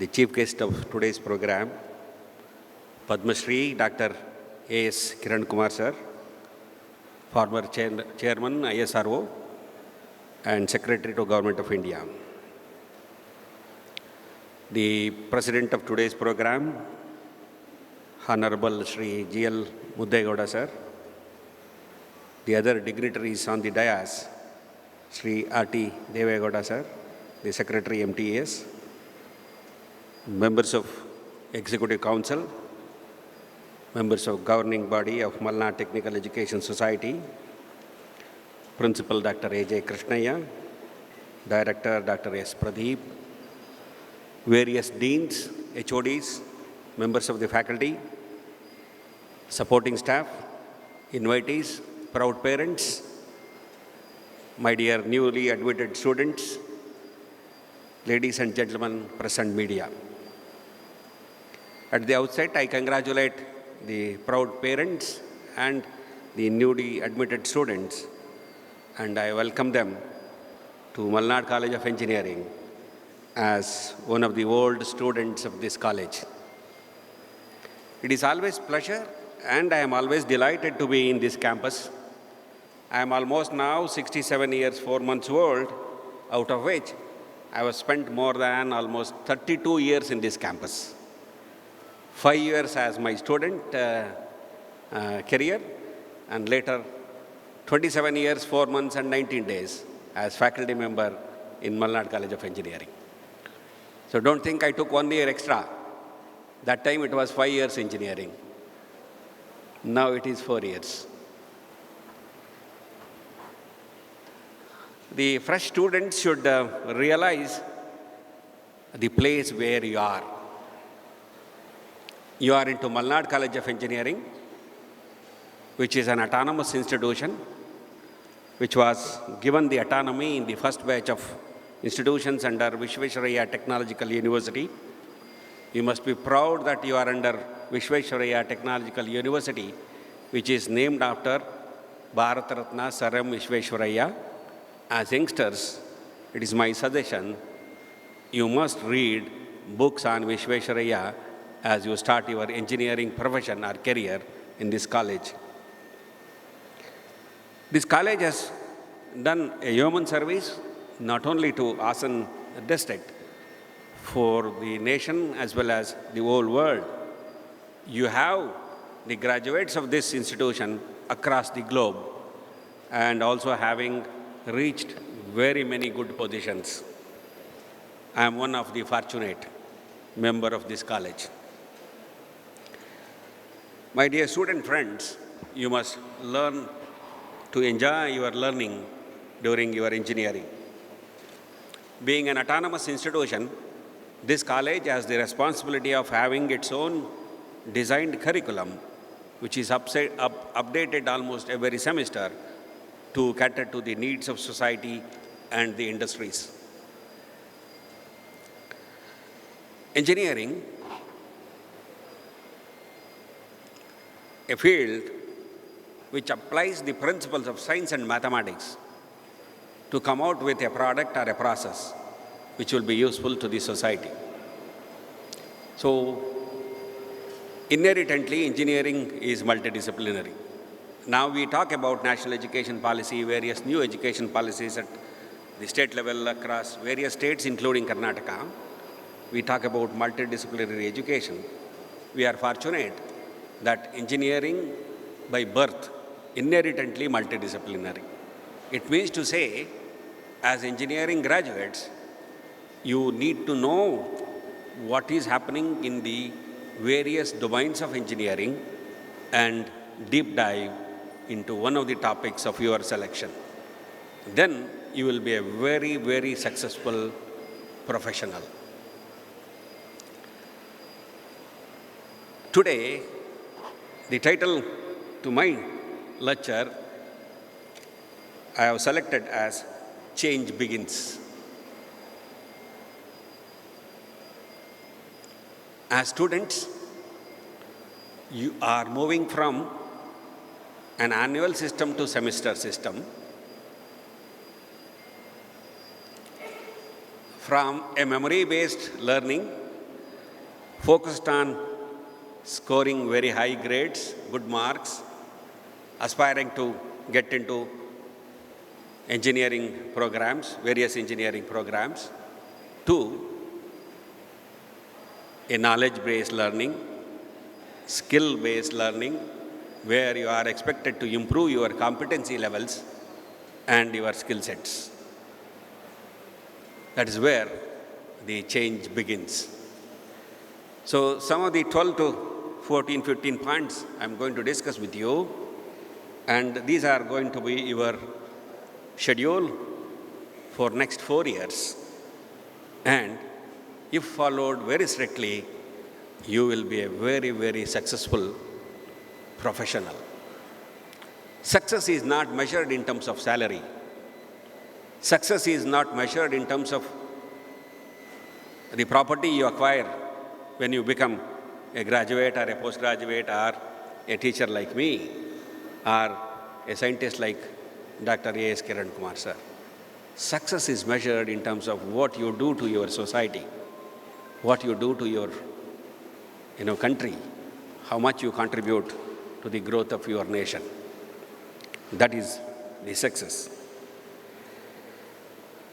the chief guest of today's program, Padma Shri Dr. A.S. Kiran Kumar sir, former chairman ISRO and Secretary to Government of India. The president of today's program, Honorable Shri G.L. Muddegowda sir, the other dignitaries on the dais, Shri R.T. Devegowda sir, the Secretary MTAS, members of Executive Council, members of governing body of Malnad Technical Education Society, Principal Dr. A.J. Krishnaya, Director Dr. S. Pradeep, various deans, HODs, members of the faculty, supporting staff, invitees, proud parents, my dear newly admitted students, ladies and gentlemen, press and media. At the outset, I congratulate the proud parents and the newly admitted students, and I welcome them to Malnad College of Engineering as one of the old students of this college. It is always pleasure and I am always delighted to be in this campus. I am almost now 67 years, 4 months old, out of which I have spent more than almost 32 years in this campus. 5 years as my student career, and later 27 years, 4 months and 19 days as faculty member in Malnad College of Engineering. So don't think I took 1 year extra. That time it was 5 years engineering. Now it is 4 years. The fresh students should realize the place where you are. You are into Malnad College of Engineering, which is an autonomous institution, which was given the autonomy in the first batch of institutions under Visvesvaraya Technological University. You must be proud that you are under Visvesvaraya Technological University, which is named after Bharat Ratna Sir M. Visvesvaraya. As youngsters, it is my suggestion, you must read books on Visvesvaraya as you start your engineering profession or career in this college. This college has done a human service not only to Hassan district, for the nation as well as the whole world. You have the graduates of this institution across the globe and also having reached very many good positions. I am one of the fortunate member of this college. My dear student friends, you must learn to enjoy your learning during your engineering. Being an autonomous institution, this college has the responsibility of having its own designed curriculum, which is updated almost every semester to cater to the needs of society and the industries. Engineering, a field which applies the principles of science and mathematics to come out with a product or a process which will be useful to the society. So, inherently, engineering is multidisciplinary. Now we talk about national education policy, various new education policies at the state level across various states, including Karnataka. We talk about multidisciplinary education. We are fortunate that engineering by birth, inherently multidisciplinary. It means to say, as engineering graduates, you need to know what is happening in the various domains of engineering and deep dive into one of the topics of your selection. Then you will be a very, very successful professional. Today, the title to my lecture I have selected as Change Begins. As students, you are moving from an annual system to semester system, from a memory-based learning focused on scoring very high grades, good marks, aspiring to get into engineering programs, various engineering programs, to a knowledge-based learning, skill-based learning, where you are expected to improve your competency levels and your skill sets. That is where the change begins. So some of the 12 to 14, 15 points I'm going to discuss with you, and these are going to be your schedule for next 4 years. And if followed very strictly, you will be a very, very successful professional. Success is not measured in terms of salary. Success is not measured in terms of the property you acquire when you become a graduate or a postgraduate or a teacher like me or a scientist like Dr. A.S. Kiran Kumar sir. Success is measured in terms of what you do to your society, what you do to your country, how much you contribute to the growth of your nation. That is the success.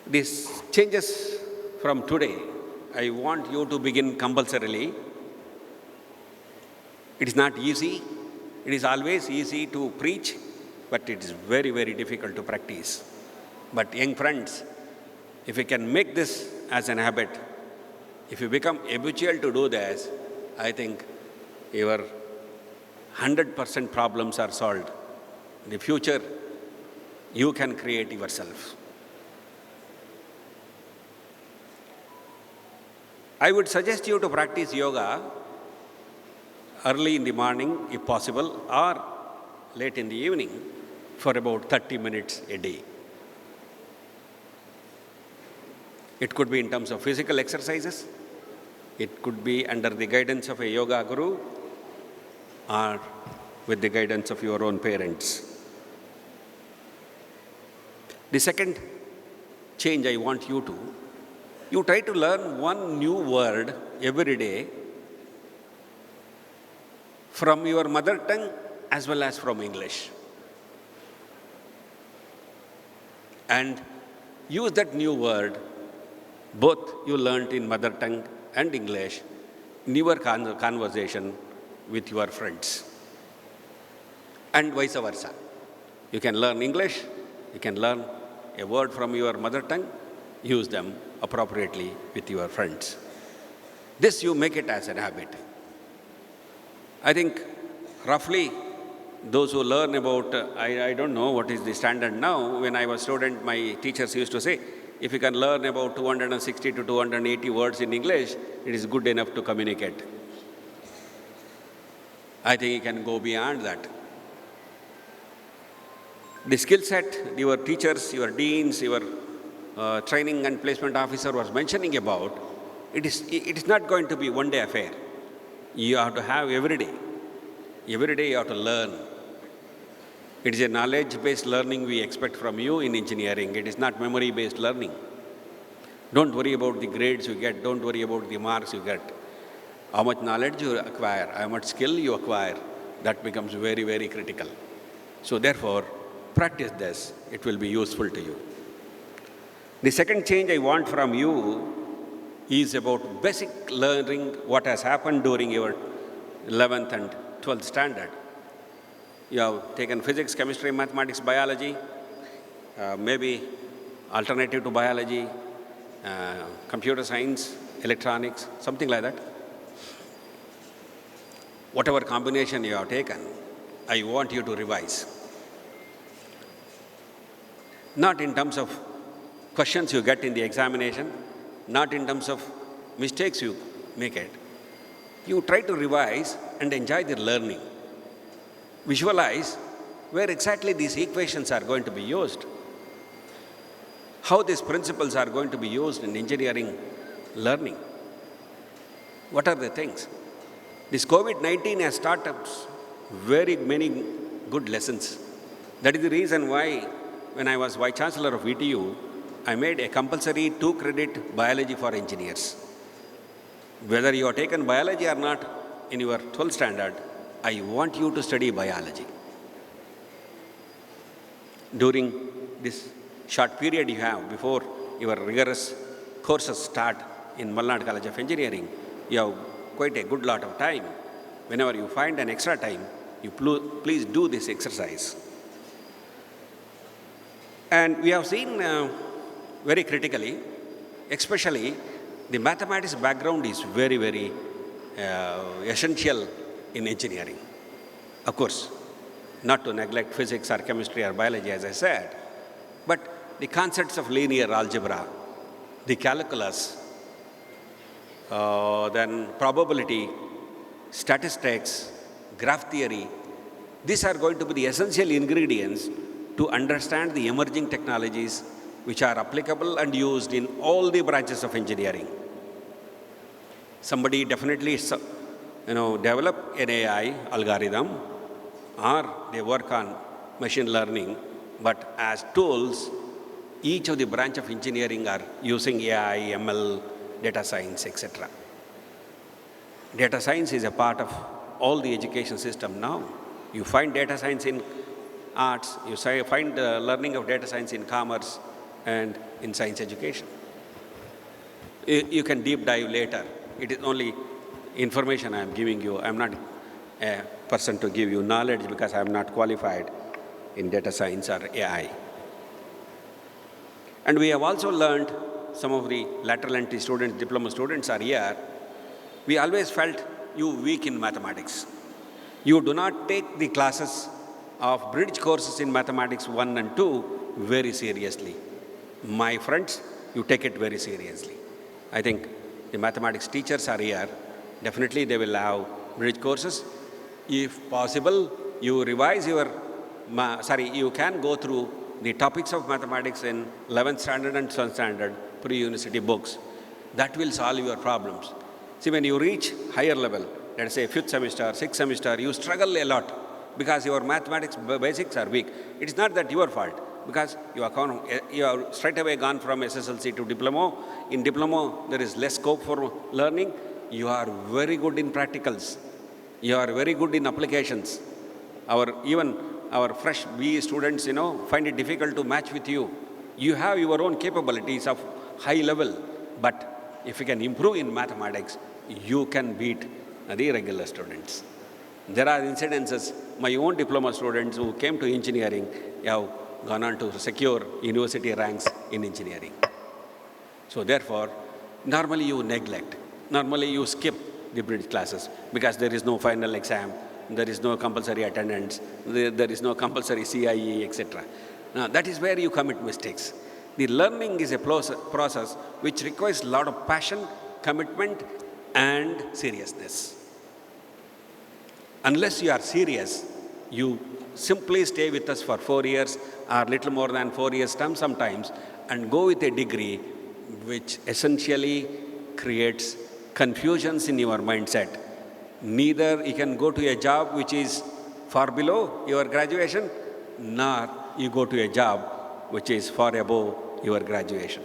These changes from today, I want you to begin compulsorily. It is not easy. It is always easy to preach, but it is very, very difficult to practice. But young friends, if you can make this as an habit, if you become habitual to do this, I think your 100% problems are solved. In the future, you can create yourself. I would suggest you to practice yoga early in the morning, if possible, or late in the evening for about 30 minutes a day. It could be in terms of physical exercises. It could be under the guidance of a yoga guru or with the guidance of your own parents. The second change I want you to, you try to learn one new word every day from your mother tongue as well as from English. And use that new word, both you learnt in mother tongue and English, in your conversation with your friends. And vice versa. You can learn English, you can learn a word from your mother tongue, use them appropriately with your friends. This you make it as a habit. I think roughly those who learn about, I don't know what is the standard now. When I was a student, my teachers used to say, if you can learn about 260 to 280 words in English, it is good enough to communicate. I think you can go beyond that. The skill set your teachers, your deans, your training and placement officer was mentioning about, it is not going to be one-day affair. You have to have every day. Every day you have to learn. It is a knowledge-based learning we expect from you in engineering. It is not memory-based learning. Don't worry about the grades you get. Don't worry about the marks you get. How much knowledge you acquire, how much skill you acquire, that becomes very, very critical. So therefore, practice this. It will be useful to you. The second change I want from you is about basic learning what has happened during your 11th and 12th standard. You have taken physics, chemistry, mathematics, biology, maybe alternative to biology, computer science, electronics, something like that. Whatever combination you have taken, I want you to revise. Not in terms of questions you get in the examination, not in terms of mistakes you make it. You try to revise and enjoy the learning. Visualize where exactly these equations are going to be used, how these principles are going to be used in engineering learning. What are the things? This COVID-19 has taught us very many good lessons. That is the reason why when I was Vice Chancellor of VTU, I made a compulsory 2-credit biology for engineers. Whether you have taken biology or not in your 12th standard, I want you to study biology. During this short period you have before your rigorous courses start in Malnad College of Engineering, you have quite a good lot of time. Whenever you find an extra time, you please do this exercise. And we have seen very critically, especially the mathematics background is very, very essential in engineering. Of course, not to neglect physics or chemistry or biology, as I said, but the concepts of linear algebra, the calculus, then probability, statistics, graph theory, these are going to be the essential ingredients to understand the emerging technologies which are applicable and used in all the branches of engineering. Somebody definitely develop an AI algorithm or they work on machine learning, but as tools, each of the branch of engineering are using AI, ML, data science, etc. Data science is a part of all the education system now. You find data science in arts, you find learning of data science in commerce and in science education. You can deep dive later. It is only information I am giving you. I am not a person to give you knowledge because I am not qualified in data science or AI. And we have also learned, some of the lateral entry students, diploma students are here, we always felt you weak in mathematics. You do not take the classes of bridge courses in mathematics 1 and 2 very seriously. My friends, you take it very seriously. I think the mathematics teachers are here. Definitely they will have bridge courses. If possible, you revise your, you can go through the topics of mathematics in 11th standard and 12th standard pre-university books. That will solve your problems. See, when you reach higher level, let's say 5th semester, 6th semester, you struggle a lot because your mathematics basics are weak. It is not that your fault, because you are straight away gone from SSLC to diploma. In diploma, there is less scope for learning. You are very good in practicals. You are very good in applications. Even our fresh BE students, find it difficult to match with you. You have your own capabilities of high level, but if you can improve in mathematics, you can beat the regular students. There are incidences, my own diploma students who came to engineering have gone on to secure university ranks in engineering. So therefore, normally you neglect, normally you skip the bridge classes because there is no final exam, there is no compulsory attendance, there is no compulsory CIE, etc. Now, that is where you commit mistakes. The learning is a process which requires a lot of passion, commitment, and seriousness. Unless you are serious, you simply stay with us for 4 years or little more than 4 years term sometimes and go with a degree which essentially creates confusions in your mindset. Neither you can go to a job which is far below your graduation, nor you go to a job which is far above your graduation.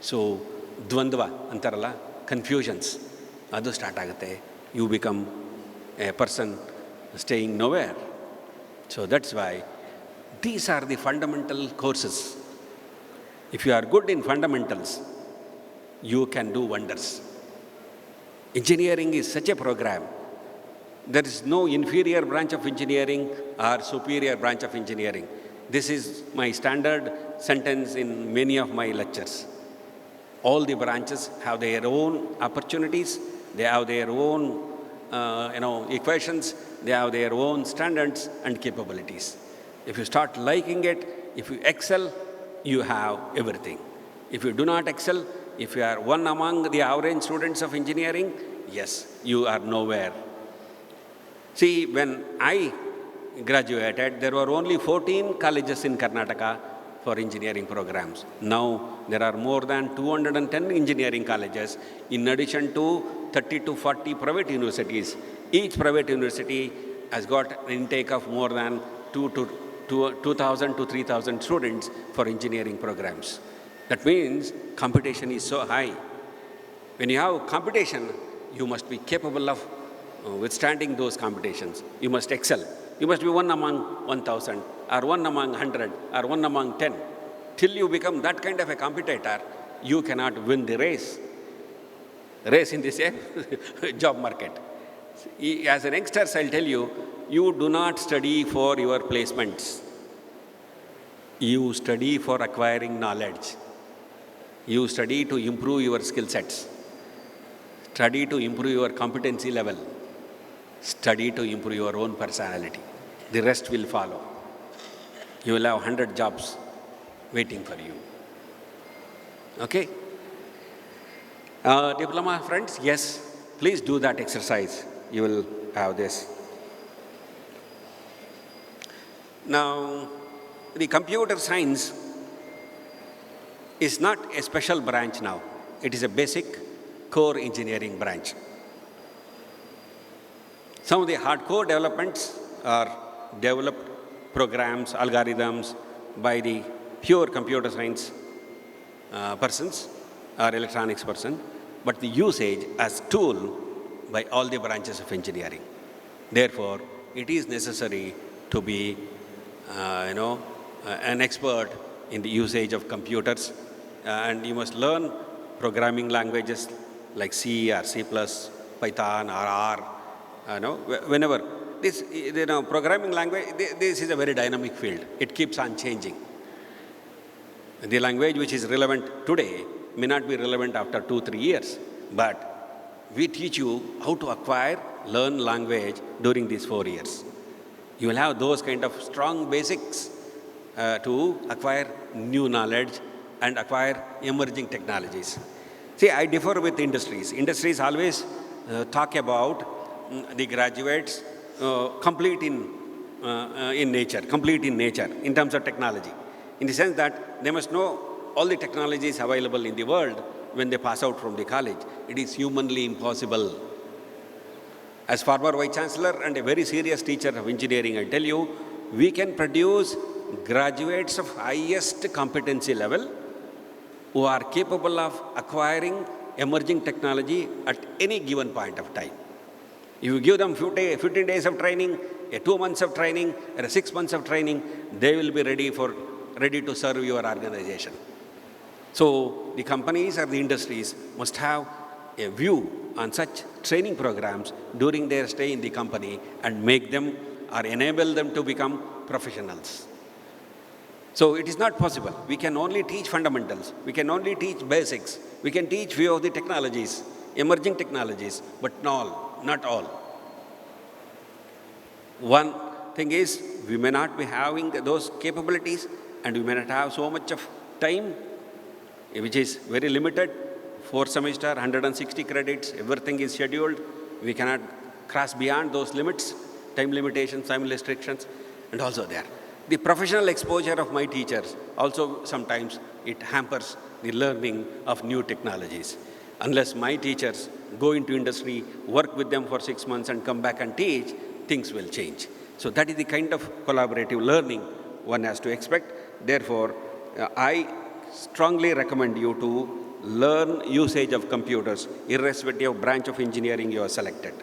So, dvandva antarala, confusions, adu start agate. You become a person staying nowhere. So that's why these are the fundamental courses. If you are good in fundamentals, you can do wonders. Engineering is such a program. There is no inferior branch of engineering or superior branch of engineering. This is my standard sentence in many of my lectures. All the branches have their own opportunities, they have their own equations, they have their own standards and capabilities. If you start liking it, if you excel, you have everything. If you do not excel, if you are one among the average students of engineering, yes, you are nowhere. See, when I graduated, there were only 14 colleges in Karnataka for engineering programs. Now, there are more than 210 engineering colleges, in addition to 30 to 40 private universities. Each private university has got an intake of more than 2,000 to 3,000 students for engineering programs. That means competition is so high. When you have competition, you must be capable of withstanding those competitions. You must excel. You must be one among 1,000, or one among 100, or one among 10. Till you become that kind of a competitor, you cannot win the race in the same job market. As an youngster, I'll tell you, you do not study for your placements. You study for acquiring knowledge. You study to improve your skill sets. Study to improve your competency level. Study to improve your own personality. The rest will follow. You will have 100 jobs waiting for you. Okay? Diploma friends, yes, please do that exercise. You will have this. Now, the computer science is not a special branch now. It is a basic core engineering branch. Some of the hardcore developments are developed programs, algorithms by the pure computer science persons or electronics person, but the usage as tool by all the branches of engineering. Therefore, it is necessary to be, an expert in the usage of computers, and you must learn programming languages like C or C++, Python or R. Whenever this, programming language, this is a very dynamic field. It keeps on changing. The language which is relevant today may not be relevant after 2-3 years, but we teach you how to acquire, learn language during these 4 years. You will have those kind of strong basics to acquire new knowledge and acquire emerging technologies. See, I differ with industries. Industries always talk about the graduates complete in nature, in terms of technology, in the sense that they must know all the technologies available in the world when they pass out from the college. It is humanly impossible. As former Vice Chancellor and a very serious teacher of engineering, I tell you, we can produce graduates of highest competency level who are capable of acquiring emerging technology at any given point of time. If you give them 15 days of training, 2 months of training, or 6 months of training, they will be ready to serve your organization. So the companies or the industries must have a view on such training programs during their stay in the company and make them or enable them to become professionals. So it is not possible. We can only teach fundamentals. We can only teach basics. We can teach few of the technologies, emerging technologies, but not all. One thing is, we may not be having those capabilities, and we may not have so much of time, which is very limited. 4 semester, 160 credits, everything is scheduled. We cannot cross beyond those limits, time limitations, time restrictions, and also there. The professional exposure of my teachers, also sometimes it hampers the learning of new technologies. Unless my teachers go into industry, work with them for 6 months and come back and teach, things will change. So that is the kind of collaborative learning one has to expect. Therefore, I strongly recommend you to learn usage of computers, irrespective of branch of engineering you have selected.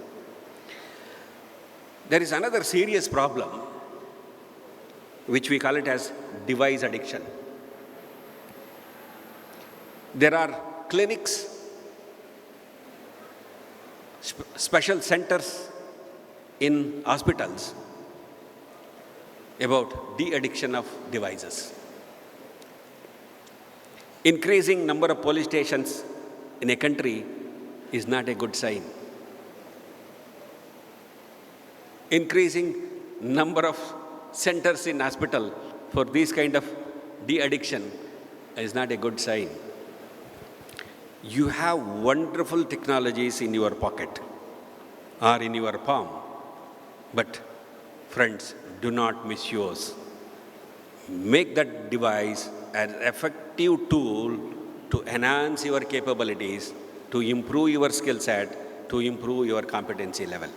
There is another serious problem, which we call it as device addiction. There are clinics, special centers in hospitals about de-addiction of devices. Increasing number of police stations in a country is not a good sign. Increasing number of centers in hospital for this kind of de-addiction is not a good sign. You have wonderful technologies in your pocket or in your palm, but friends, do not misuse. Make that device an effective tool to enhance your capabilities, to improve your skill set, to improve your competency level.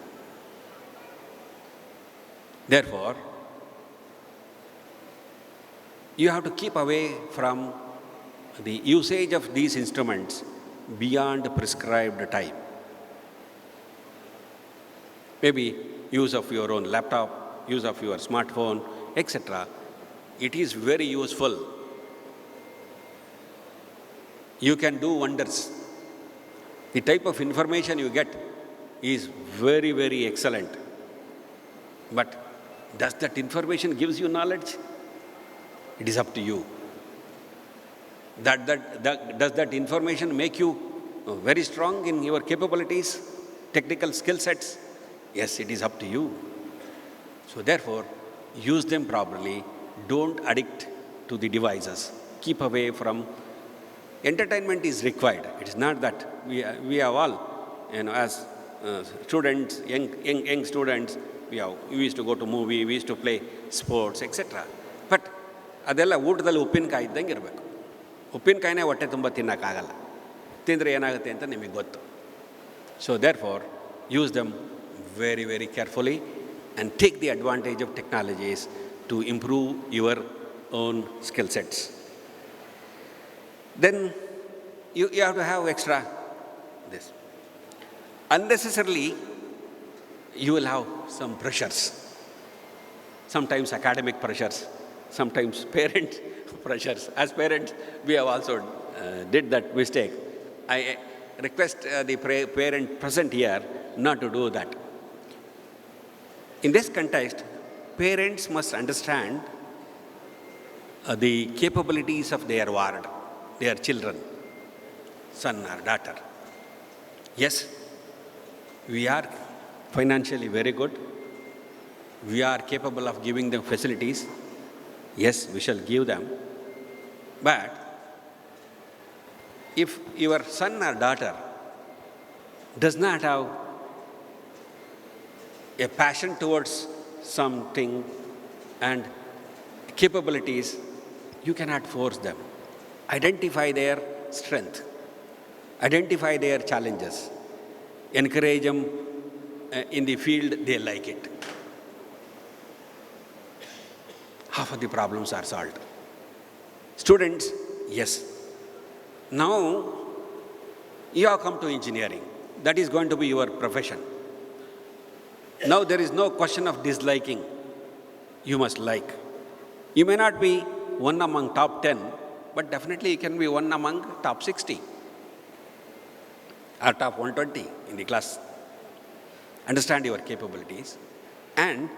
Therefore, you have to keep away from the usage of these instruments beyond prescribed time. Maybe use of your own laptop, use of your smartphone, etc. It is very useful. You can do wonders. The type of information you get is very, very excellent. But does that information gives you knowledge? It is up to you. Does that information make you very strong in your capabilities, technical skill sets? Yes, it is up to you. So therefore, use them properly. Don't addict to the devices. Keep away from. Entertainment is required. It is not that we have all, as students, young students, we used to go to movie, we used to play sports, etc. But ಅದೆಲ್ಲ ಊಟದಲ್ಲಿ ಉಪ್ಪಿನಕಾಯಿ ಇದ್ದಂಗೆ ಇರಬೇಕು. ಉಪ್ಪಿನಕಾಯಿನೇ ಹೊಟ್ಟೆ ತುಂಬ ತಿನ್ನೋಕ್ಕಾಗಲ್ಲ. ತಿಂದರೆ ಏನಾಗುತ್ತೆ ಅಂತ ನಿಮಗೆ ಗೊತ್ತು. So therefore, use them very, very carefully and take the advantage of technologies to improve your own skill sets. Then you have to have extra this. Unnecessarily, you will have some pressures. Sometimes academic pressures, sometimes parent pressures. As parents, we have also did that mistake. I request the parent present here not to do that. In this context, parents must understand the capabilities of their ward, their children, son or daughter. Yes, we are financially very good. We are capable of giving them facilities. Yes, we shall give them. But if your son or daughter does not have a passion towards something and capabilities, you cannot force them. Identify their strength. Identify their challenges. Encourage them in the field they like it. Half of the problems are solved. Students, yes. Now, you have come to engineering. That is going to be your profession. Now, there is no question of disliking. You must like. You may not be one among top 10, but definitely you can be one among top 60 or top 120 in the class. Understand your capabilities and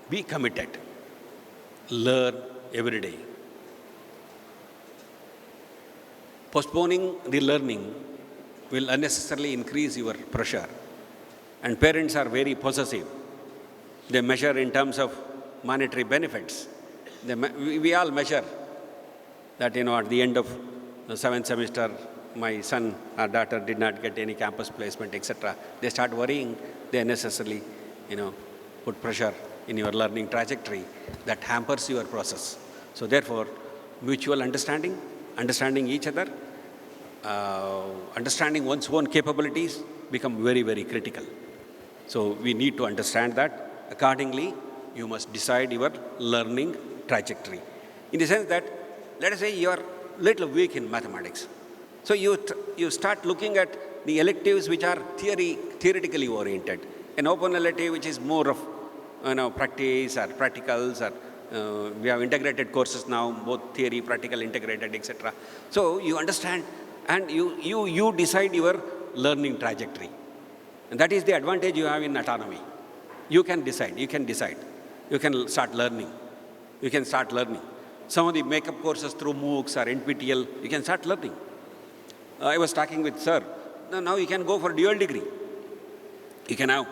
be committed. Learn every day. Postponing the learning will unnecessarily increase your pressure. And parents are very possessive. They measure in terms of monetary benefits. We all measure that, at the end of the 7th semester, my son or daughter did not get any campus placement, etc. They start worrying. They unnecessarily, put pressure in your learning trajectory that hampers your process. So therefore, mutual understanding, understanding each other, understanding one's own capabilities become very, very critical. So we need to understand that. Accordingly, you must decide your learning trajectory. In the sense that, let us say you are little weak in mathematics. So you start looking at the electives which are theoretically oriented. An open elective which is more of practice or practicals, or we have integrated courses now, both theory, practical, integrated, etc. So you understand and you decide your learning trajectory. And that is the advantage you have in autonomy. You can decide. You can start learning. Some of the makeup courses through MOOCs or NPTEL, you can start learning. I was talking with sir. Now you can go for dual degree. You can have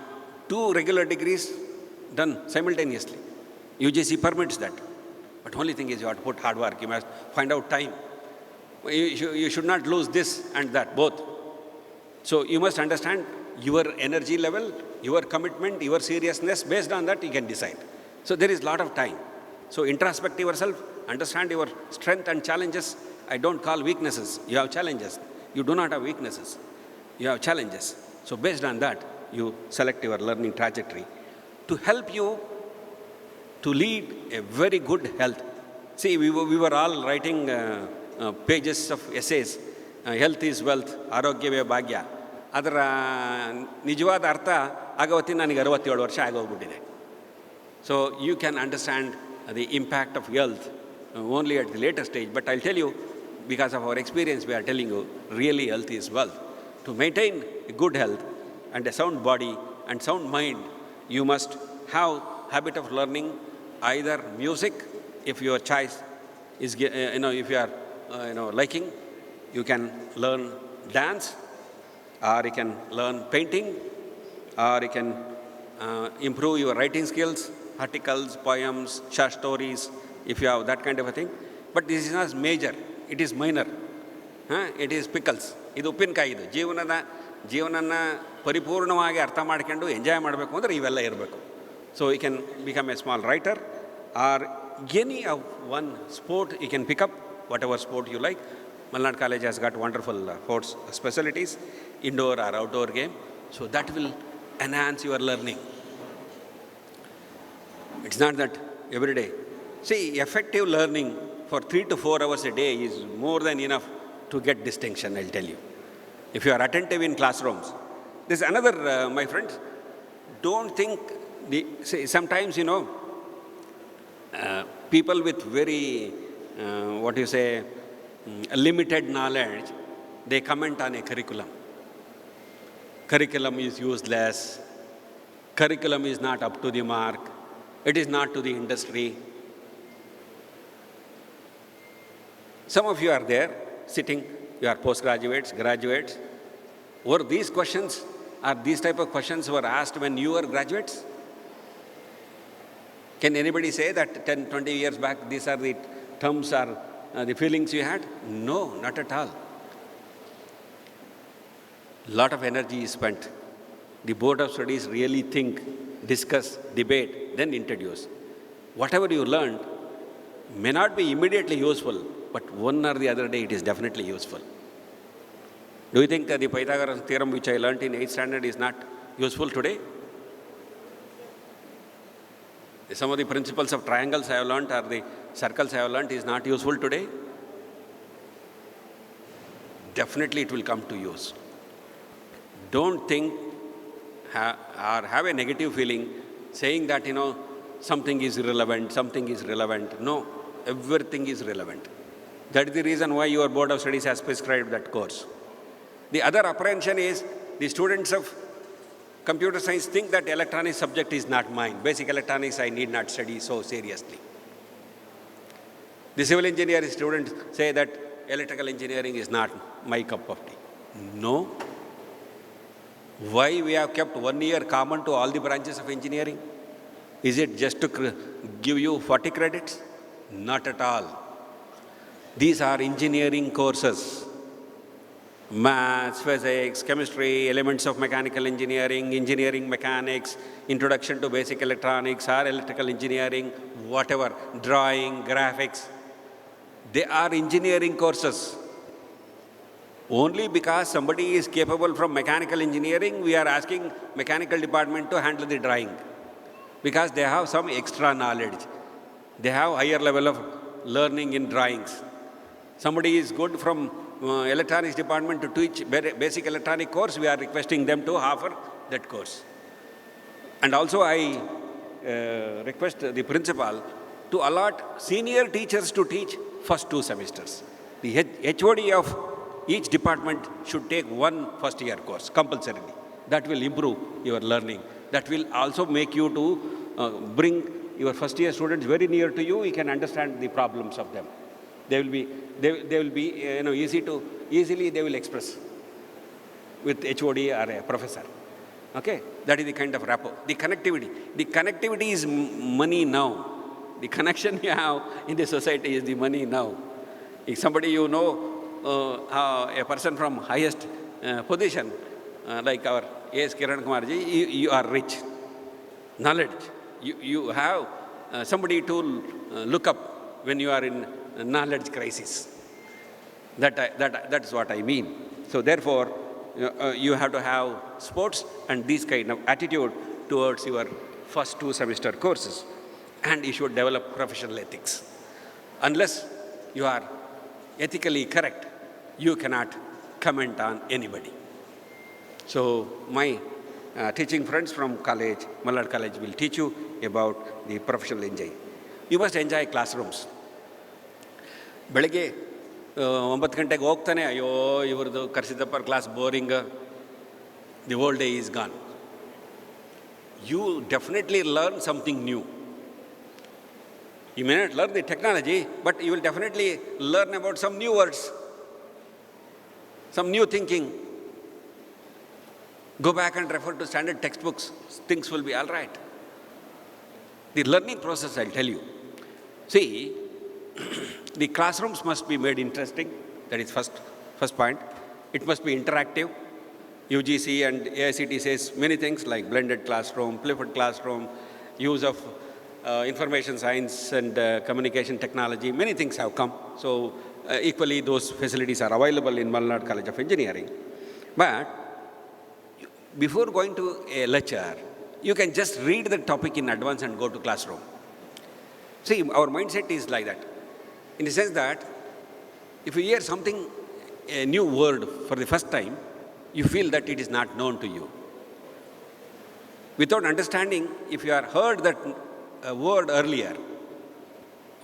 2 regular degrees done simultaneously. UGC permits that. But only thing is you have to put hard work. You must find out time. You should not lose this and that, both. So you must understand your energy level, your commitment, your seriousness. Based on that, you can decide. So there is a lot of time. So introspect yourself, understand your strength and challenges. I don't call weaknesses. You have challenges. You do not have weaknesses. You have challenges. So based on that, you select your learning trajectory to help you to lead a very good health. See, we were all writing pages of essays health is wealth, ಆರೋಗ್ಯವೇ ಭಾಗ್ಯ. ಅದರ ನಿಜವಾದ ಅರ್ಥ ಆಗೋತ್ತಿನ ನನಗೆ 67 ವರ್ಷ ಆಗೋಗ್ಬಿಟ್ಟಿದೆ. So you can understand the impact of health only at the later stage. But I'll tell you, because of our experience, we are telling you, really health is wealth. To maintain a good health and a sound body and sound mind, you must have habit of learning either music, if your choice is, if you are, liking, you can learn dance, or you can learn painting, or you can improve your writing skills, articles, poems, short stories, if you have that kind of a thing. But this is not major, it is minor. It is pickles. ಇದು ಉಪ್ಪಿನಕಾಯಿ. ಇದು ಜೀವನನ ಪರಿಪೂರ್ಣವಾಗಿ ಅರ್ಥ ಮಾಡ್ಕೊಂಡು enjoy ಮಾಡಬೇಕು ಅಂದರೆ ಇವೆಲ್ಲ ಇರಬೇಕು. So you can become a small writer, or any of one sport you can pick up, whatever sport you like. Malnad College has got wonderful sports facilities, indoor or outdoor game. So that will enhance your learning. It's not that every day. See, effective learning for 3 to 4 hours a day is more than enough to get distinction, I'll tell you. If you are attentive in classrooms. There's another, my friends, don't think, sometimes, people with very, limited knowledge, they comment on a curriculum. Curriculum is useless. Curriculum is not up to the mark. It is not to the industry. Some of you are there, sitting, you are postgraduates, graduates. Were these questions, or these type of questions were asked when you were graduates? Can anybody say that 10, 20 years back, these are the terms or the feelings you had? No, not at all. Lot of energy is spent. The board of studies really think, discuss, debate, then introduce. Whatever you learned may not be immediately useful, but one or the other day it is definitely useful. Do you think that the Pythagoras theorem which I learned in 8th standard is not useful today? Some of the principles of triangles I have learned, or the circles I have learned, is not useful today? Definitely it will come to use. Don't think or have a negative feeling saying that, something is irrelevant, something is relevant. No, everything is relevant. That is the reason why your board of studies has prescribed that course. The other apprehension is the students of computer science think that electronics subject is not mine. Basic electronics I need not study so seriously. The civil engineering students say that electrical engineering is not my cup of tea. No. Why we have kept 1 year common to all the branches of engineering? Is it just to give you 40 credits? Not at all. These are engineering courses. Maths, physics, chemistry, elements of mechanical engineering, engineering mechanics, introduction to basic electronics or electrical engineering, whatever, drawing, graphics. They are engineering courses. Only because somebody is capable from mechanical engineering, we are asking mechanical department to handle the drawing. Because they have some extra knowledge. They have higher level of learning in drawings. Somebody is good from electronics department to teach basic electronic course, we are requesting them to offer that course. And also I request the principal to allot senior teachers to teach first 2 semesters. The HOD of each department should take 1 first year course compulsorily. That will improve your learning. That will also make you to bring your first year students very near to you. You can understand the problems of them. They will be easily they will express with HOD or a professor. Okay, that is the kind of rapport. The connectivity is money now. The connection you have in the society is the money now. If somebody a person from highest position, like our A.S. Kiran Kumarji, you are rich. Knowledge. You have somebody to look up when you are in knowledge crisis. That is what I mean. So therefore, you have to have sports and this kind of attitude towards your first 2 semester courses. And you should develop professional ethics. Unless you are ethically correct, you cannot comment on anybody. So my teaching friends from college, Malnad College, will teach you about the professional enjoy. You must enjoy classrooms. ಬೆಳಗ್ಗೆ 9 ಗಂಟೆಗೆ ಹೋಗ್ತಾನೆ, ಅಯ್ಯೋ ಇವ್ರದ್ದು Karisiddappa class boring, the whole day is gone. You definitely learn something new. You may not learn the technology, but you will definitely learn about some new words, some new thinking. Go back and refer to standard textbooks. Things will be all right. The learning process, I'll tell you. See, the classrooms must be made interesting. That is first point. It must be interactive. UGC and AICT says many things like blended classroom, flipped classroom, use of information science and communication technology. Many things have come. So equally those facilities are available in Malnad College of Engineering. But before going to a lecture, you can just read the topic in advance and go to classroom. See, our mindset is like that. In the sense that if you hear something, a new word for the first time, you feel that it is not known to you. Without understanding, if you have heard that word earlier,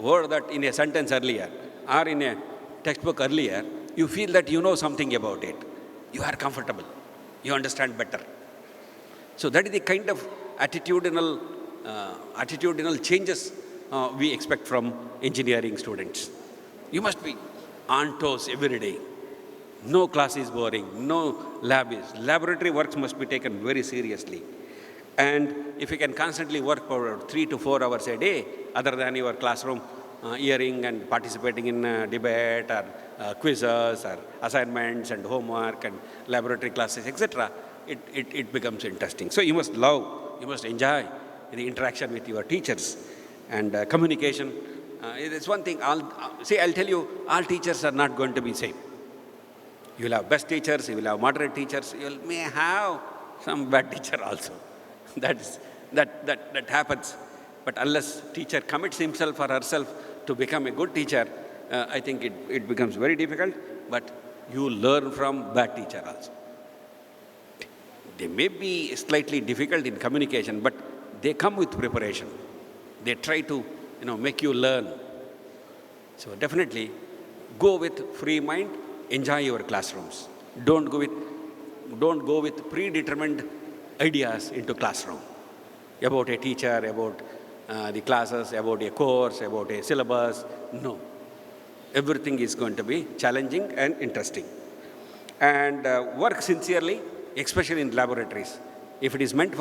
word that in a sentence earlier, or in a textbook earlier, you feel that you know something about it. You are comfortable. You understand better. So that is the kind of attitudinal changes we expect from engineering students. You must be on toes every day. No class is boring, no laboratory works must be taken very seriously. And if you can constantly work for 3 to 4 hours a day, other than your classroom hearing and participating in debate or quizzes or assignments and homework and laboratory classes, etc., it becomes interesting. So you must love, you must enjoy the interaction with your teachers and communication. It's one thing. I'll tell you, all teachers are not going to be same. You will have best teachers, you will have moderate teachers, you may have some bad teacher also. That happens. But unless teacher commits himself or herself to become a good teacher, I think it becomes very difficult. But you learn from bad teacher also. They may be slightly difficult in communication, but they come with preparation. They try to make you learn. So definitely go with free mind. Enjoy your classrooms. Don't go with predetermined ideas into classroom about a teacher, about the classes, about a course, about a syllabus. No. Everything is going to be challenging and interesting. And work sincerely, especially in laboratories. If it is meant